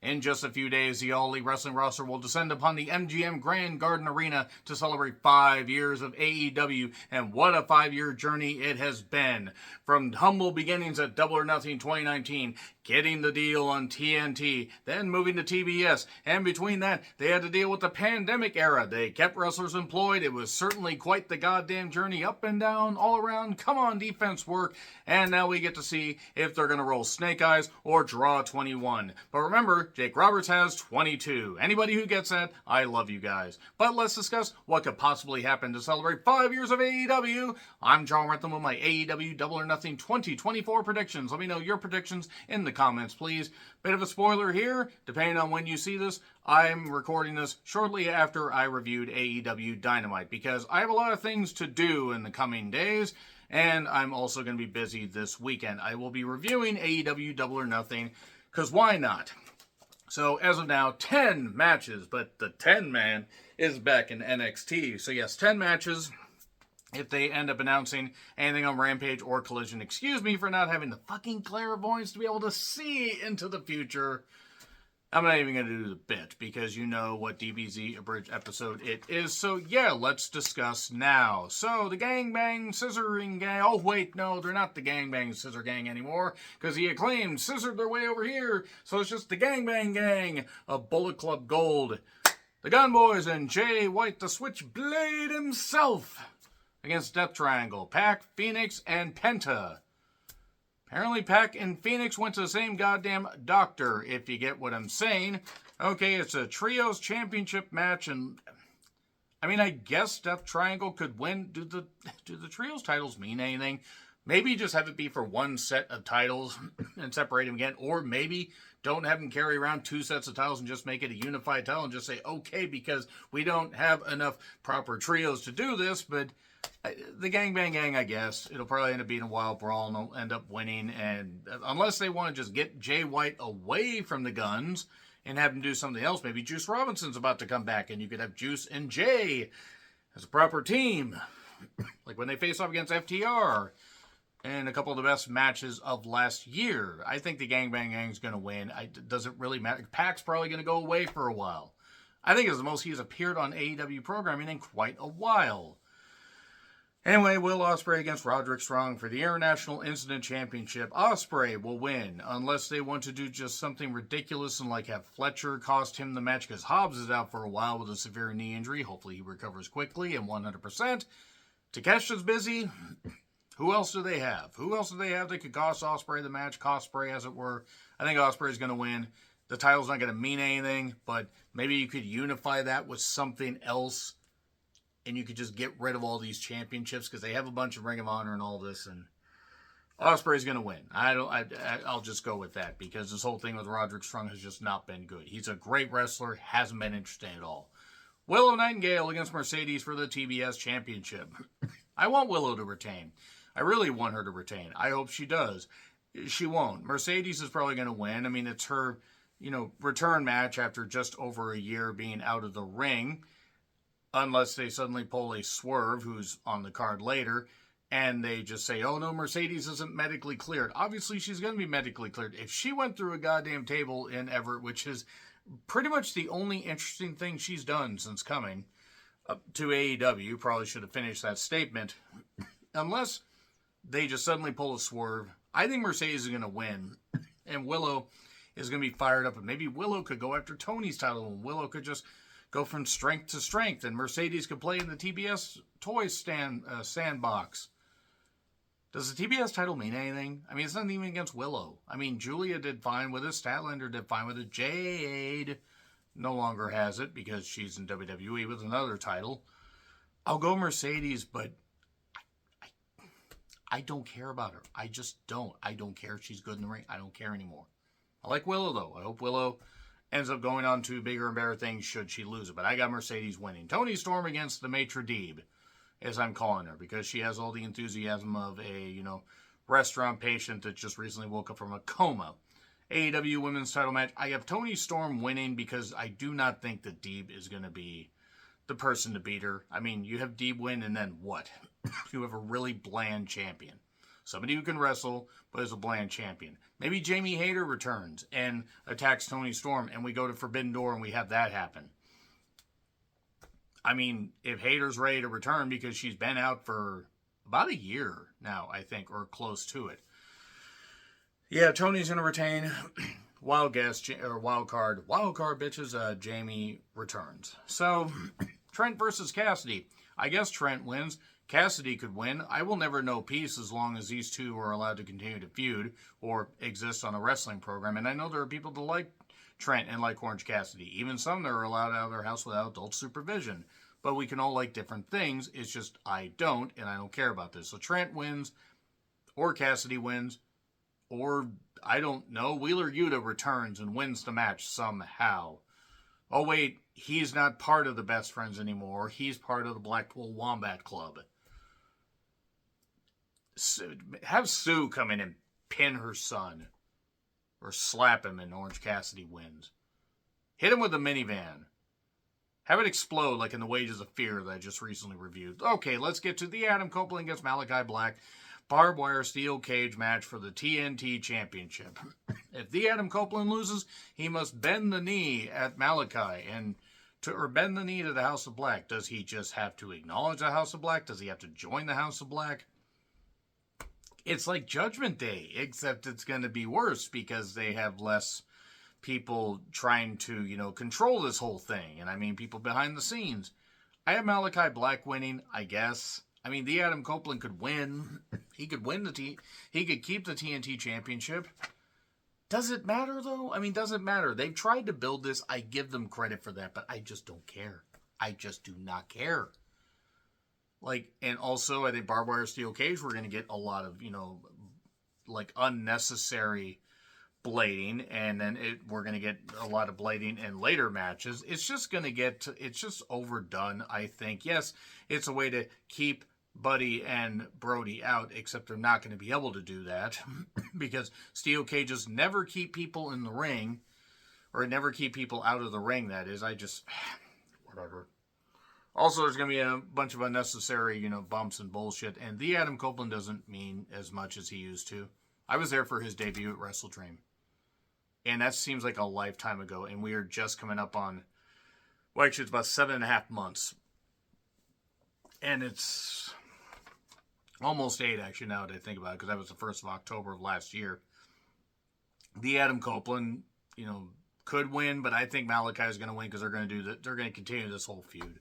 In just a few days, the All Elite Wrestling roster will descend upon the MGM Grand Garden Arena to celebrate 5 years of AEW, and what a 5-year journey it has been. From humble beginnings at Double or Nothing 2019, getting the deal on TNT, then moving to TBS, and between that, they had to deal with the pandemic era. They kept wrestlers employed. It was certainly quite the goddamn journey, up and down, all around, come on defense work, and now we get to see if they're going to roll Snake Eyes or draw 21. But remember, Jake Roberts has 22. Anybody who gets that, I love you guys. But let's discuss what could possibly happen to celebrate 5 years of AEW. I'm John Rentham with my AEW Double or Nothing 2024 predictions. Let me know your predictions in the comments, please. Bit of a spoiler here, depending on when you see this, I'm recording this shortly after I reviewed AEW Dynamite, because I have a lot of things to do in the coming days, and I'm also going to be busy this weekend. I will be reviewing AEW Double or Nothing, because why not? So, as of now, 10 matches, but the 10-man is back in NXT. So, yes, 10 matches. If they end up announcing anything on Rampage or Collision, excuse me for not having the fucking clairvoyance to be able to see into the future. I'm not even going to do the bit, because you know what DBZ Abridged episode it is. So, yeah, let's discuss now. So, the Gangbang Scissoring Gang. Oh, wait, no, they're not the Gangbang Scissor Gang anymore, because the Acclaimed scissored their way over here. So, it's just the Gangbang Gang of Bullet Club Gold. The Gun Boys and Jay White, the Switchblade himself, against Death Triangle, Pac, Phoenix, and Penta. Apparently, Pac and Phoenix went to the same goddamn doctor, if you get what I'm saying. Okay, it's a Trios Championship match, and I mean, I guess Death Triangle could win. Do the Trios titles mean anything? Maybe just have it be for one set of titles and separate them again, or maybe don't have them carry around 2 sets of titles and just make it a unified title and just say, okay, because we don't have enough proper trios to do this, but the Gangbang Gang, I guess, it'll probably end up being a wild brawl and they'll end up winning. And unless they want to just get Jay White away from the Guns and have him do something else, maybe Juice Robinson's about to come back and you could have Juice and Jay as a proper team, like when they face off against FTR and a couple of the best matches of last year. I think the Gangbang Gang's going to win. Does it really matter? Pac's probably going to go away for a while. I think it's the most he's appeared on AEW programming in quite a while. Anyway, Will Ospreay against Roderick Strong for the International Incident Championship. Ospreay will win, unless they want to do just something ridiculous and like have Fletcher cost him the match, because Hobbs is out for a while with a severe knee injury. Hopefully he recovers quickly and 100%. Takeshita's busy. Who else do they have? Who else do they have that could cost Ospreay the match? Cosplay, as it were. I think Ospreay's going to win. The title's not going to mean anything, but maybe you could unify that with something else, and you could just get rid of all these championships, because they have a bunch of Ring of Honor and all this, and Ospreay's going to win. I'll just go with that, because this whole thing with Roderick Strong has just not been good. He's a great wrestler, hasn't been interesting at all. Willow Nightingale against Mercedes for the TBS Championship. I want Willow to retain. I really want her to retain. I hope she does. She won't. Mercedes is probably going to win. I mean, it's her, return match after just over a year being out of the ring. Unless they suddenly pull a Swerve, who's on the card later, and they just say, oh no, Mercedes isn't medically cleared. Obviously, she's going to be medically cleared. If she went through a goddamn table in Everett, which is pretty much the only interesting thing she's done since coming up to AEW, probably should have finished that statement. Unless they just suddenly pull a Swerve, I think Mercedes is going to win, and Willow is going to be fired up, and maybe Willow could go after Tony's title, and Willow could just go from strength to strength, and Mercedes could play in the TBS Toys sandbox. Does the TBS title mean anything? I mean, it's not even against Willow. I mean, Julia did fine with it. Statlander did fine with it. Jade no longer has it because she's in WWE with another title. I'll go Mercedes, but I don't care about her. I just don't. I don't care if she's good in the ring. I don't care anymore. I like Willow, though. I hope Willow ends up going on to bigger and better things should she lose it. But I got Mercedes winning. Toni Storm against the Maitre Deeb, as I'm calling her, because she has all the enthusiasm of a, restaurant patient that just recently woke up from a coma. AEW Women's title match. I have Toni Storm winning because I do not think that Deeb is going to be the person to beat her. I mean, you have Deeb win, and then what? You have a really bland champion. Somebody who can wrestle, but is a bland champion. Maybe Jamie Hayter returns and attacks Toni Storm, and we go to Forbidden Door and we have that happen. I mean, if Hayter's ready to return, because she's been out for about a year now, I think, or close to it. Yeah, Tony's going to retain. Wild guest, or wild card bitches, Jamie returns. So, Trent versus Cassidy. I guess Trent wins. Cassidy could win. I will never know peace as long as these two are allowed to continue to feud or exist on a wrestling program. And I know there are people that like Trent and like Orange Cassidy. Even some that are allowed out of their house without adult supervision. But we can all like different things. It's just I don't, and I don't care about this. So Trent wins, or Cassidy wins, or I don't know, Wheeler Yuta returns and wins the match somehow. Oh wait, he's not part of the Best Friends anymore. He's part of the Blackpool Wombat Club. Have Sue come in and pin her son. Or slap him and Orange Cassidy wins. Hit him with a minivan. Have it explode like in the Wages of Fear that I just recently reviewed. Okay, let's get to the Adam Copeland against Malachi Black barbed wire steel cage match for the TNT Championship. If the Adam Copeland loses, he must bend the knee at Malachi or bend the knee to the House of Black. Does he just have to acknowledge the House of Black? Does he have to join the House of Black? It's like Judgment Day, except it's going to be worse because they have less people trying to, control this whole thing. And I mean, people behind the scenes. I have Malachi Black winning, I guess. I mean, the Adam Copeland could win. He could win he could keep the TNT Championship. Does it matter, though? I mean, does it matter? They've tried to build this. I give them credit for that, but I just don't care. I just do not care. And also, I think barbed wire steel cage, we're going to get a lot of, unnecessary blading, and then we're going to get a lot of blading in later matches. It's just going to it's just overdone, I think. Yes, it's a way to keep Buddy and Brody out, except they're not going to be able to do that because steel cages never keep people in the ring, or never keep people out of the ring, that is. Whatever. Also, there's going to be a bunch of unnecessary, bumps and bullshit. And the Adam Copeland doesn't mean as much as he used to. I was there for his debut at Wrestle Dream. And that seems like a lifetime ago. And we are just coming up on, actually it's about 7.5 months. And it's almost 8, actually, now that I think about it. Because that was the 1st of October of last year. The Adam Copeland, could win. But I think Malachi is going to win because they're going to continue this whole feud.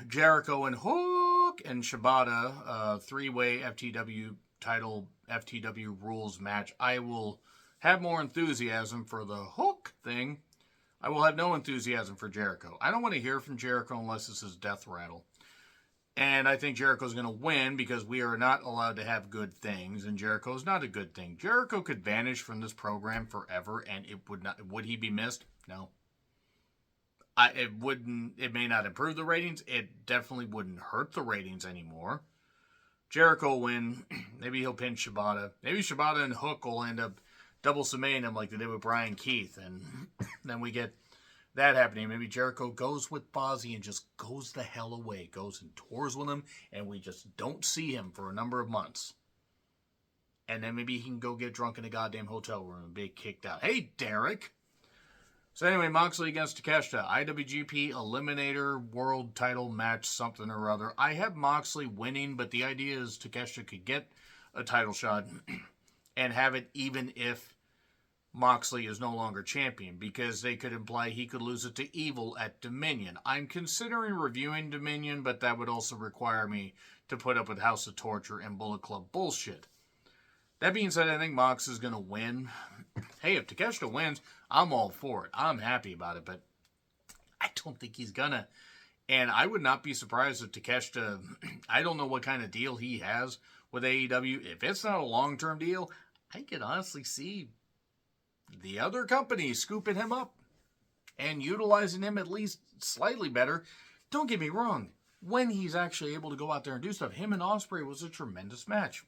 Jericho and Hook and Shibata, 3-way FTW title, FTW rules match. I will have more enthusiasm for the Hook thing. I will have no enthusiasm for Jericho. I don't want to hear from Jericho unless it's his death rattle. And I think Jericho's going to win because we are not allowed to have good things, and Jericho's not a good thing. Jericho could vanish from this program forever, and would he be missed? No. It may not improve the ratings. It definitely wouldn't hurt the ratings anymore. Jericho will win. Maybe he'll pin Shibata. Maybe Shibata and Hook will end up double submitting him like they did with Brian Keith. And then we get that happening. Maybe Jericho goes with Fozzy and just goes the hell away. Goes and tours with him. And we just don't see him for a number of months. And then maybe he can go get drunk in a goddamn hotel room and be kicked out. Hey, Derek. So anyway, Moxley against Takeshita, IWGP Eliminator World Title Match, something or other. I have Moxley winning, but the idea is Takeshita could get a title shot and have it even if Moxley is no longer champion, because they could imply he could lose it to Evil at Dominion. I'm considering reviewing Dominion, but that would also require me to put up with House of Torture and Bullet Club bullshit. That being said, I think Mox is going to win. Hey, if Takeshita wins, I'm all for it. I'm happy about it, but I don't think he's going to. And I would not be surprised if Takeshita, I don't know what kind of deal he has with AEW. If it's not a long-term deal, I could honestly see the other company scooping him up and utilizing him at least slightly better. Don't get me wrong. When he's actually able to go out there and do stuff, him and Ospreay was a tremendous match.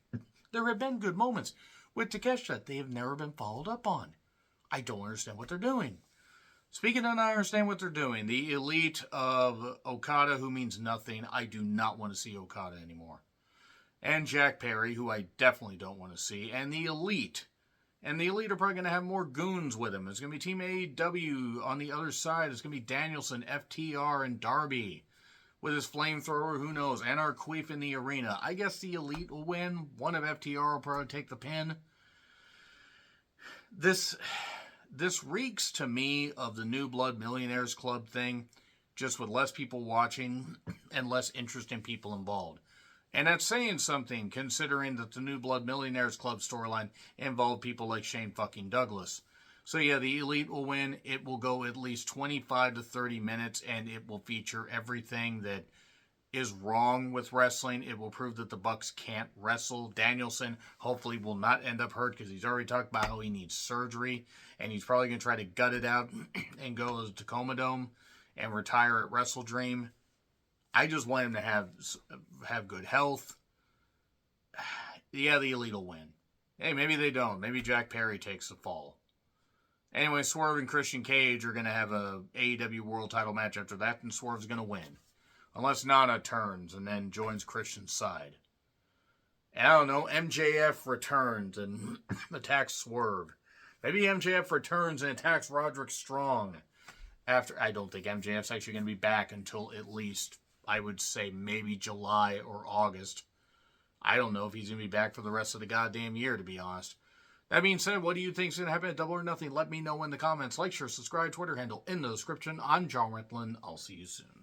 There have been good moments with Takeshita. They have never been followed up on. I don't understand what they're doing. Speaking of not understand what they're doing, the elite of Okada, who means nothing, I do not want to see Okada anymore. and Jack Perry, who I definitely don't want to see, and the Elite. And the Elite are probably going to have more goons with him. It's going to be Team AEW on the other side. It's going to be Danielson, FTR, and Darby. With his flamethrower, who knows? And our Queef in the arena. I guess the Elite will win. One of FTR will probably take the pin. This reeks to me of the New Blood Millionaires Club thing, just with less people watching and less interesting people involved. And that's saying something, considering that the New Blood Millionaires Club storyline involved people like Shane fucking Douglas. So yeah, the Elite will win. It will go at least 25 to 30 minutes, and it will feature everything that is wrong with wrestling. It will prove that the Bucks can't wrestle. Danielson hopefully will not end up hurt, because he's already talked about how he needs surgery, and he's probably going to try to gut it out and go to the Tacoma Dome and retire at Wrestle Dream. I just want him to have good health. Yeah, the Elite will win. Hey, maybe they don't. Maybe Jack Perry takes the fall. Anyway, Swerve and Christian Cage are going to have a AEW World Title match after that, and Swerve's going to win. Unless Nana turns and then joins Christian's side. And I don't know, MJF returns and attacks Swerve. Maybe MJF returns and attacks Roderick Strong. I don't think MJF's actually going to be back until at least, I would say, maybe July or August. I don't know if he's going to be back for the rest of the goddamn year, to be honest. That being said, what do you think is going to happen at Double or Nothing? Let me know in the comments. Like, share, subscribe, Twitter handle in the description. I'm John Rickland. I'll see you soon.